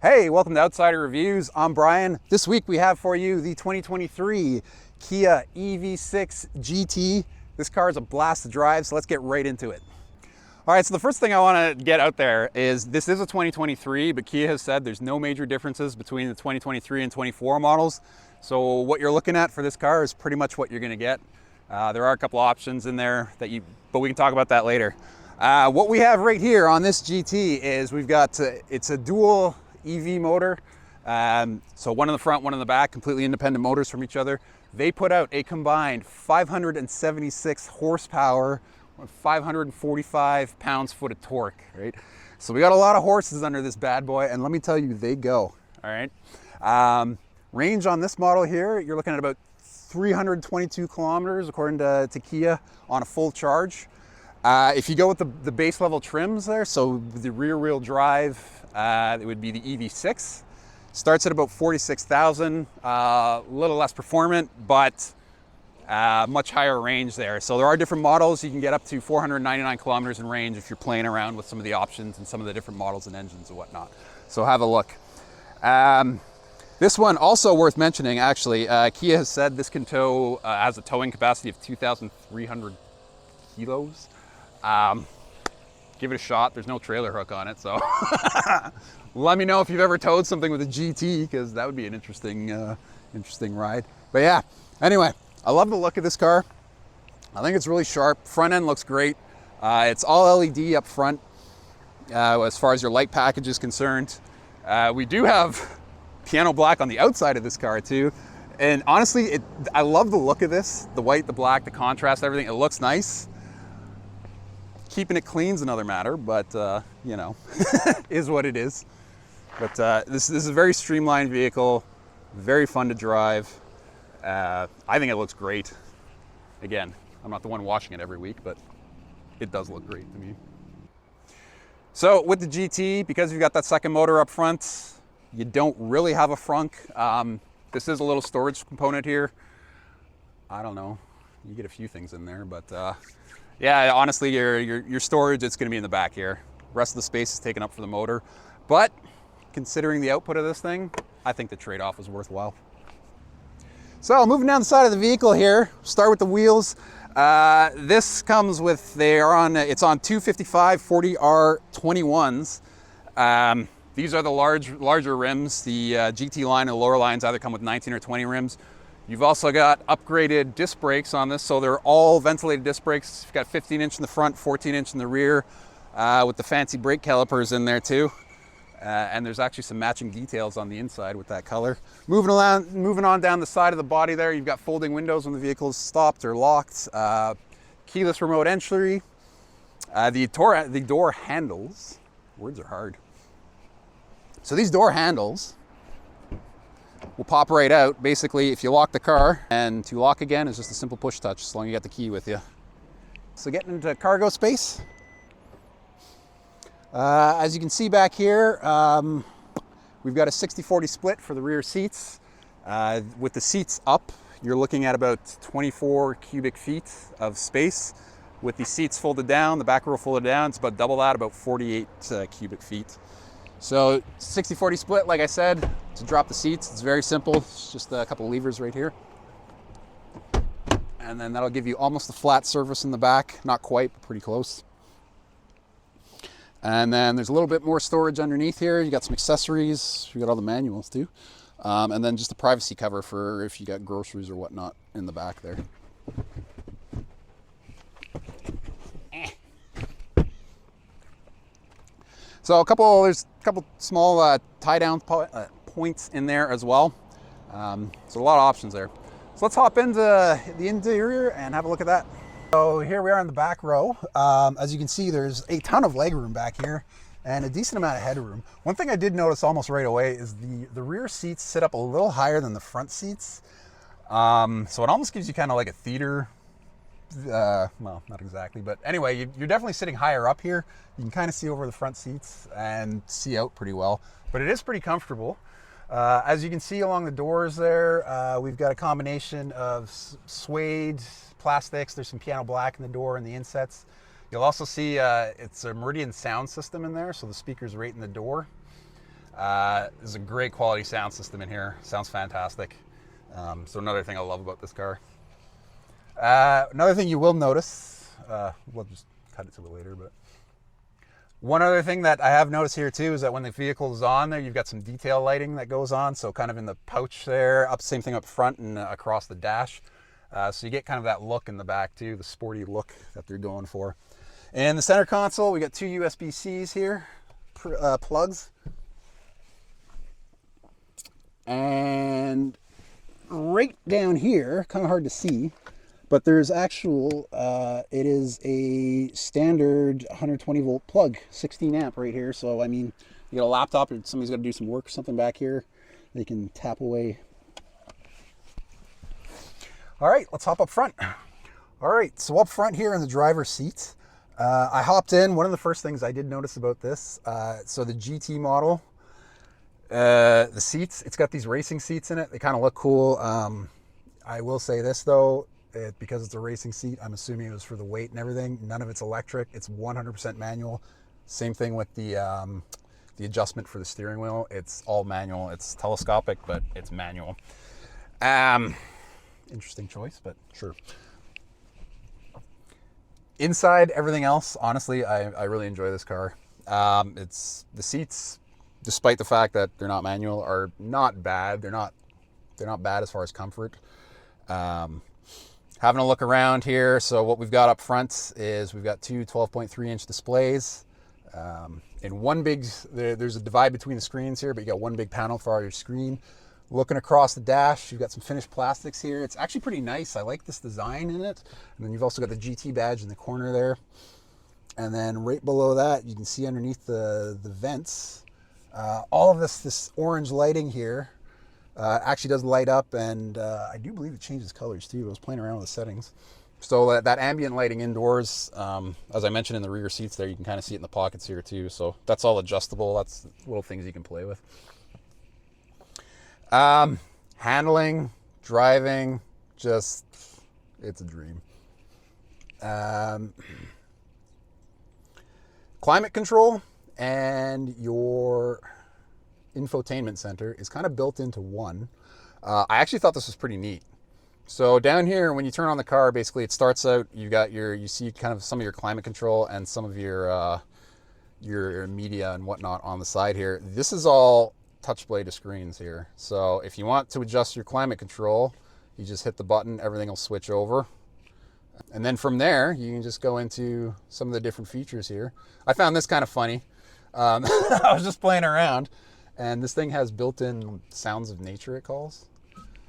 Hey, welcome to Outsider Reviews. I'm Brian. This week we have for you the 2023 Kia EV6 GT. This car is a blast to drive, so let's get right into it. All right, so the first thing I want to get out there is this is a 2023, but Kia has said there's no major differences between the 2023 and 24 models. So what you're looking at for this car is pretty much what you're going to get. There are a couple options in there but we can talk about that later. What we have right here on this GT is we've got, it's a dual EV motor. So one in the front, one in the back, completely independent motors from each other. They put out a combined 576 horsepower, 545 pounds-foot of torque, right? So we got a lot of horses under this bad boy, and let me tell you, they go, all right? Range on this model here, you're looking at about 322 kilometers, according to Kia, on a full charge. If you go with the base level trims there, so the rear wheel drive, it would be the EV6. Starts at about 46,000, a little less performant, but much higher range there. So there are different models. You can get up to 499 kilometers in range if you're playing around with some of the options and some of the different models and engines and whatnot. So have a look. This one also worth mentioning, actually. Kia has said this can tow, has a towing capacity of 2,300 kilos. Give it a shot. There's no trailer hook on it, so let me know if you've ever towed something with a GT, because that would be an interesting ride. But yeah, anyway, I love the look of this car. I think it's really sharp. Front end looks great. It's all LED up front as far as your light package is concerned. We do have piano black on the outside of this car too. And honestly, I love the look of this. The white, the black, the contrast, everything. It looks nice. Keeping it clean's another matter, but you know, is what it is. But this is a very streamlined vehicle, very fun to drive. I think it looks great. Again, I'm not the one washing it every week, but it does look great to me. So with the GT, because you've got that second motor up front, you don't really have a frunk. This is a little storage component here. I don't know, you get a few things in there, but yeah, honestly, your storage, it's going to be in the back here. The rest of the space is taken up for the motor. But considering the output of this thing, I think the trade-off was worthwhile. So moving down the side of the vehicle here, start with the wheels. This comes with, it's on 255 40R 21s. These are the larger rims. The GT line and the lower lines either come with 19 or 20 rims. You've also got upgraded disc brakes on this, so they're all ventilated disc brakes. You've got 15-inch in the front, 14-inch in the rear, with the fancy brake calipers in there too. And there's actually some matching details on the inside with that color. Moving on down the side of the body there, you've got folding windows when the vehicle's stopped or locked. Keyless remote entry. The door handles, words are hard. So these door handles will pop right out. Basically, if you lock the car, and to lock again is just a simple push touch, as long as you got the key with you. So getting into cargo space. As you can see back here, we've got a 60-40 split for the rear seats. With the seats up, you're looking at about 24 cubic feet of space. With the seats folded down, the back row folded down, it's about double that, about 48 cubic feet. So 60-40 split, like I said, to drop the seats, it's very simple. It's just a couple levers right here. And then that'll give you almost a flat surface in the back. Not quite, but pretty close. And then there's a little bit more storage underneath here. You got some accessories. You got all the manuals too. And then just a privacy cover for if you got groceries or whatnot in the back there. So there's a couple small tie down points in there as well. So a lot of options there. So let's hop into the interior and have a look at that. So here we are in the back row. As you can see, there's a ton of legroom back here and a decent amount of headroom. One thing I did notice almost right away is the rear seats sit up a little higher than the front seats. So it almost gives you kind of like a theater, well, not exactly, but anyway, you're definitely sitting higher up here. You can kind of see over the front seats and see out pretty well, but it is pretty comfortable. As you can see along the doors there, we've got a combination of suede plastics. There's some piano black in the door and the insets. You'll also see it's a Meridian sound system in there, so the speaker's right in the door. There's a great quality sound system in here. Sounds fantastic. So another thing I love about this car. Another thing you will notice, we'll just cut it to later, but one other thing that I have noticed here too is that when the vehicle is on there, you've got some detail lighting that goes on. So kind of in the pouch there, same thing up front and across the dash. So you get kind of that look in the back too, the sporty look that they're going for. And the center console, we got two USB-Cs here, plugs. And right down here, kind of hard to see, but there's actual, it is a standard 120 volt plug, 16 amp right here. So, I mean, you got a laptop or somebody's got to do some work or something back here, they can tap away. All right, let's hop up front. All right, so up front here in the driver's seat, I hopped in. One of the first things I did notice about this, so the GT model, the seats, it's got these racing seats in it. They kind of look cool. I will say this though, because it's a racing seat, I'm assuming it was for the weight and everything. None of it's electric. It's 100% manual. Same thing with the adjustment for the steering wheel. It's all manual. It's telescopic, but it's manual. Interesting choice, but sure. Inside, everything else, honestly, I really enjoy this car. It's the seats, despite the fact that they're not manual, are not bad. They're not bad as far as comfort. Having a look around here, so what we've got up front is we've got two 12.3 inch displays. And one big, there's a divide between the screens here, but you got one big panel for all your screen. Looking across the dash, you've got some finished plastics here. It's actually pretty nice. I like this design in it. And then you've also got the GT badge in the corner there. And then right below that, you can see underneath the vents, all of this orange lighting here actually does light up, and I do believe it changes colors too. I was playing around with the settings. So that ambient lighting indoors, as I mentioned in the rear seats there, you can kind of see it in the pockets here too. So that's all adjustable. That's little things you can play with. Handling, driving, just, it's a dream. Climate control and your infotainment center is kind of built into one. I actually thought this was pretty neat. So down here, when you turn on the car, basically it starts out, you see kind of some of your climate control and some of your media and whatnot on the side here. This is all touch blade of screens here. So if you want to adjust your climate control, you just hit the button, everything will switch over. And then from there, you can just go into some of the different features here. I found this kind of funny. I was just playing around, and this thing has built-in sounds of nature, it calls.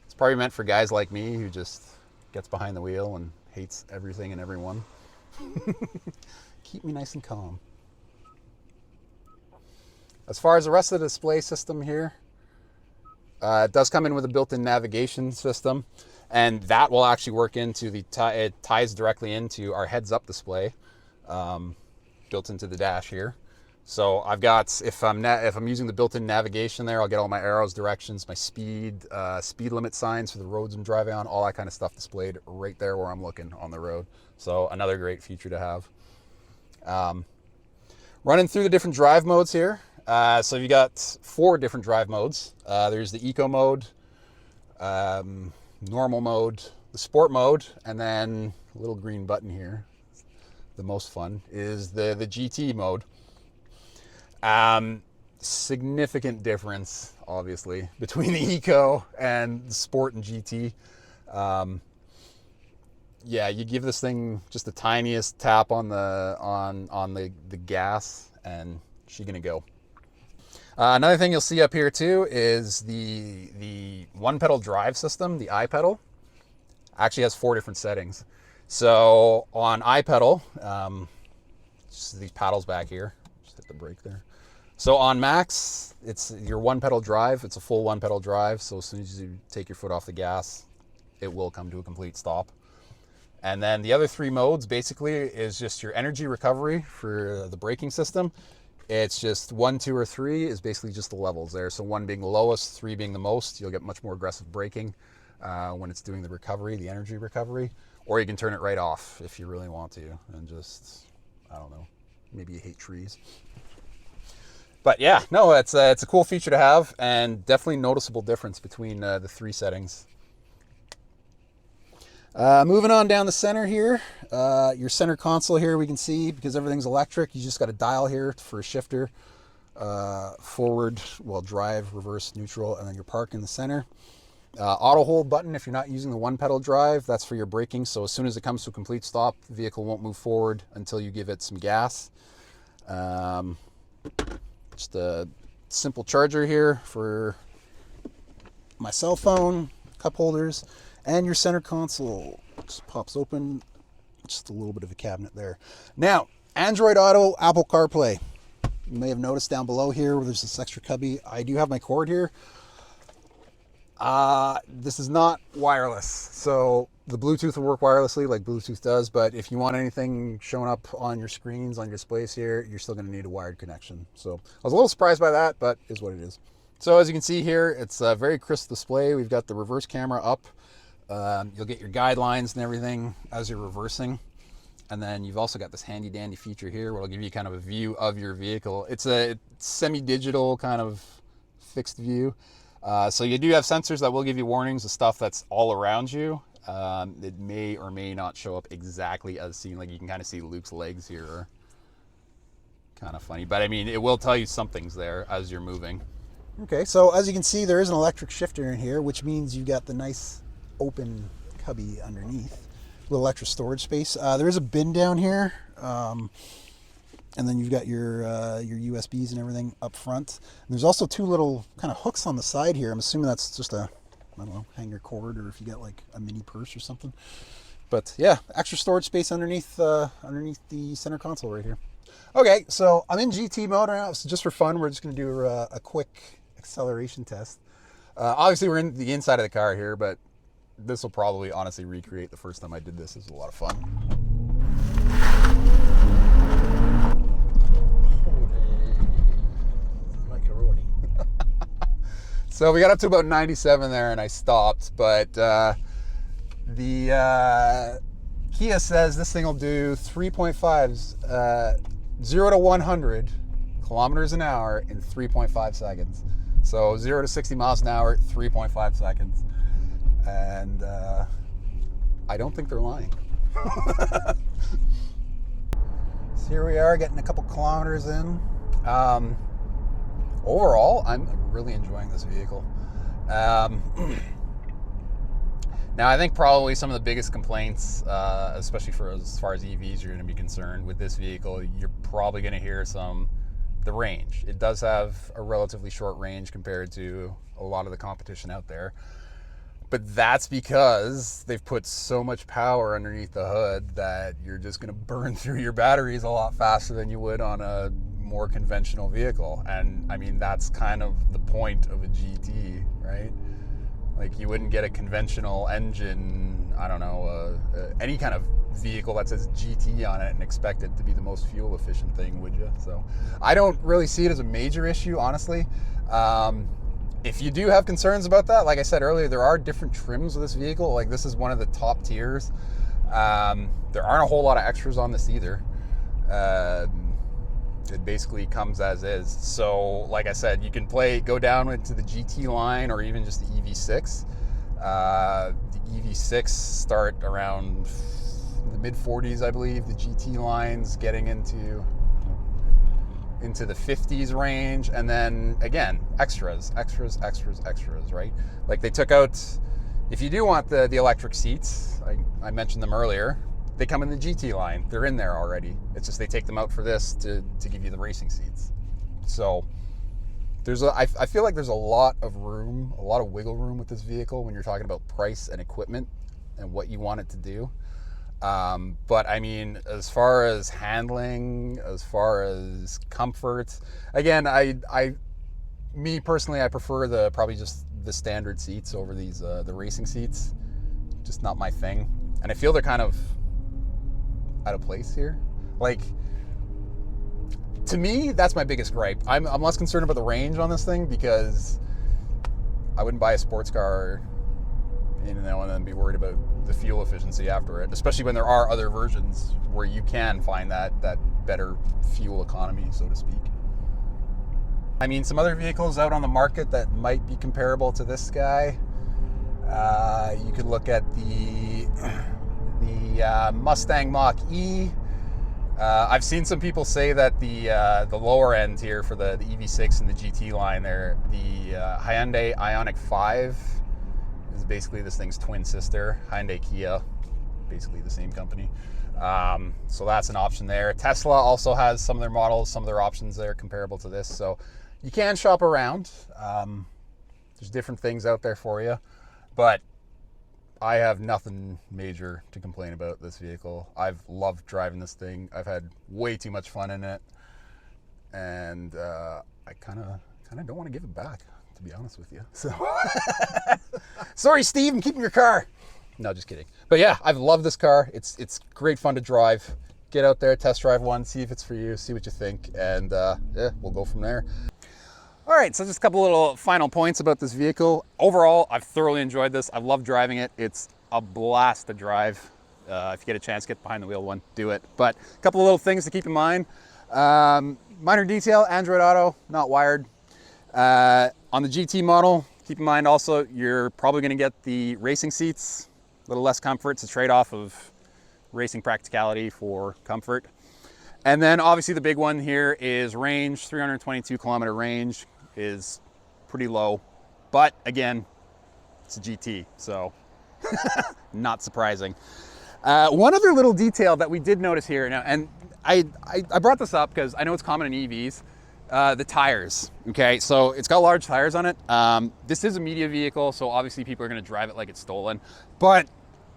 It's probably meant for guys like me who just gets behind the wheel and hates everything and everyone. Keep me nice and calm. As far as the rest of the display system here, it does come in with a built-in navigation system, and that will actually work into it ties directly into our heads-up display, built into the dash here. So I've got, if I'm using the built-in navigation there, I'll get all my arrows, directions, my speed limit signs for the roads I'm driving on, all that kind of stuff displayed right there where I'm looking on the road. So another great feature to have. Running through the different drive modes here. So you got 4 different drive modes. There's the eco mode, normal mode, the sport mode, and then a little green button here. The most fun is the GT mode. Significant difference, obviously, between the eco and the sport and GT. Yeah, you give this thing just the tiniest tap on the gas, and she's gonna go. Another thing you'll see up here too is the one pedal drive system, the iPedal, actually has 4 different settings. So on iPedal, just these paddles back here, just hit the brake there. So on max, it's your one pedal drive. It's a full one pedal drive. So as soon as you take your foot off the gas, it will come to a complete stop. And then the other 3 modes basically is just your energy recovery for the braking system. It's just 1, 2, or 3 is basically just the levels there. So 1 being the lowest, 3 being the most. You'll get much more aggressive braking when it's doing the recovery, the energy recovery. Or you can turn it right off if you really want to and just, I don't know, maybe you hate trees. But yeah, no, it's a cool feature to have, and definitely noticeable difference between the three settings. Moving on down the center here, your center console here we can see, because everything's electric, you just got a dial here for a shifter, forward, well, drive, reverse, neutral, and then your park in the center. Auto hold button if you're not using the one pedal drive, that's for your braking, so as soon as it comes to a complete stop, the vehicle won't move forward until you give it some gas. Just a simple charger here for my cell phone, cup holders, and your center console just pops open. Just a little bit of a cabinet there. Now, Android Auto, Apple CarPlay. You may have noticed down below here where there's this extra cubby. I do have my cord here. This is not wireless, so the Bluetooth will work wirelessly like Bluetooth does, but if you want anything showing up on your screens, on your displays here, you're still going to need a wired connection. So I was a little surprised by that, but it is what it is. So as you can see here, it's a very crisp display. We've got the reverse camera up. You'll get your guidelines and everything as you're reversing. And then you've also got this handy dandy feature here where it'll give you kind of a view of your vehicle. It's a semi-digital kind of fixed view. So you do have sensors that will give you warnings of stuff that's all around you. It may or may not show up exactly as seen. Like you can kind of see Luke's legs here. Kind of funny, but I mean, it will tell you something's there as you're moving. Okay, so as you can see, there is an electric shifter in here, which means you got the nice open cubby underneath. Little extra storage space. There is a bin down here. And then you've got your USBs and everything up front. And there's also two little kind of hooks on the side here. I'm assuming that's just a, I don't know, hang your cord, or if you got like a mini purse or something. But yeah, extra storage space underneath underneath the center console right here. Okay, so I'm in GT mode right now. So just for fun, we're just going to do a quick acceleration test. Obviously, we're in the inside of the car here, but this will probably honestly recreate the first time I did this. It was a lot of fun. So we got up to about 97 there and I stopped, but the Kia says this thing will do 3.5s, 0 to 100 kilometers an hour in 3.5 seconds. So 0 to 60 miles an hour, 3.5 seconds. And I don't think they're lying. So here we are getting a couple kilometers in. Overall, I'm really enjoying this vehicle. Now, I think probably some of the biggest complaints, especially for as far as EVs you're going to be concerned with this vehicle, you're probably going to hear the range. It does have a relatively short range compared to a lot of the competition out there. But that's because they've put so much power underneath the hood that you're just going to burn through your batteries a lot faster than you would on a more conventional vehicle. And I mean, that's kind of the point of a GT, right? Like you wouldn't get a conventional engine, I don't know, any kind of vehicle that says GT on it and expect it to be the most fuel efficient thing, would you? So I don't really see it as a major issue, honestly. If you do have concerns about that, like I said earlier, there are different trims of this vehicle. Like this is one of the top tiers. There aren't a whole lot of extras on this either. It basically comes as is. So like I said, you can go down into the GT line or even just the EV6. The EV6 start around the mid 40s, I believe. The GT line's getting into the 50s range, and then again, extras, right? Like they took out, if you do want the electric seats, I mentioned them earlier, they come in the GT line. They're in there already. It's just they take them out for this to give you the racing seats. So I feel like there's a lot of room, a lot of wiggle room with this vehicle when you're talking about price and equipment and what you want it to do. But I mean, as far as handling, as far as comfort, again, me personally, I prefer probably just the standard seats over these, the racing seats. Just not my thing. And I feel they're kind of out of place here. Like, to me, that's my biggest gripe. I'm less concerned about the range on this thing because I wouldn't buy a sports car, and then be worried about the fuel efficiency after it, especially when there are other versions where you can find that better fuel economy, so to speak. I mean, some other vehicles out on the market that might be comparable to this guy. You could look at the Mustang Mach-E. I've seen some people say that the lower end here for the EV6 and the GT line there, the Hyundai Ioniq 5 is basically this thing's twin sister. Hyundai Kia, basically the same company. So that's an option there. Tesla also has some of their models, some of their options there comparable to this. So you can shop around. There's different things out there for you, but I have nothing major to complain about this vehicle. I've loved driving this thing. I've had way too much fun in it, and I kind of don't want to give it back, to be honest with you. So, sorry, Steve, I'm keeping your car. No, just kidding. But yeah, I've loved this car. It's great fun to drive. Get out there, test drive one, see if it's for you, see what you think, and yeah, we'll go from there. All right, so just a couple little final points about this vehicle. Overall, I've thoroughly enjoyed this. I've loved driving it. It's a blast to drive. If you get a chance, get behind the wheel one, do it. But a couple of little things to keep in mind. Minor detail, Android Auto, not wired. On the GT model, keep in mind also, you're probably gonna get the racing seats, a little less comfort. It's a trade-off of racing practicality for comfort. And then obviously the big one here is range. 322 kilometer range is pretty low, but again, it's a GT, so not surprising. One other little detail that we did notice here, now, and I brought this up because I know it's common in EVs, the tires, okay? So it's got large tires on it. This is a media vehicle, so obviously people are gonna drive it like it's stolen, but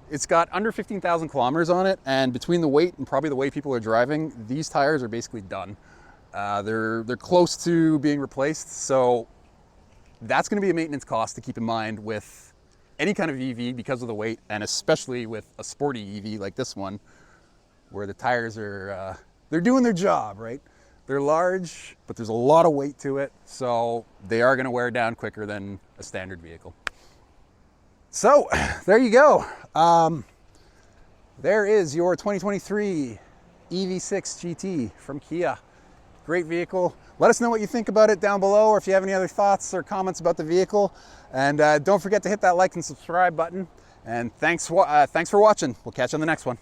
it's got under 15,000 kilometers on it, and between the weight and probably the way people are driving, these tires are basically done. They're close to being replaced, so that's going to be a maintenance cost to keep in mind with any kind of EV because of the weight, and especially with a sporty EV like this one, where the tires are they're doing their job, right? They're large, but there's a lot of weight to it, so they are going to wear down quicker than a standard vehicle. So there you go. There is your 2023 EV6 GT from Kia. Great vehicle. Let us know what you think about it down below, or if you have any other thoughts or comments about the vehicle. And don't forget to hit that like and subscribe button. And thanks for watching. We'll catch you on the next one.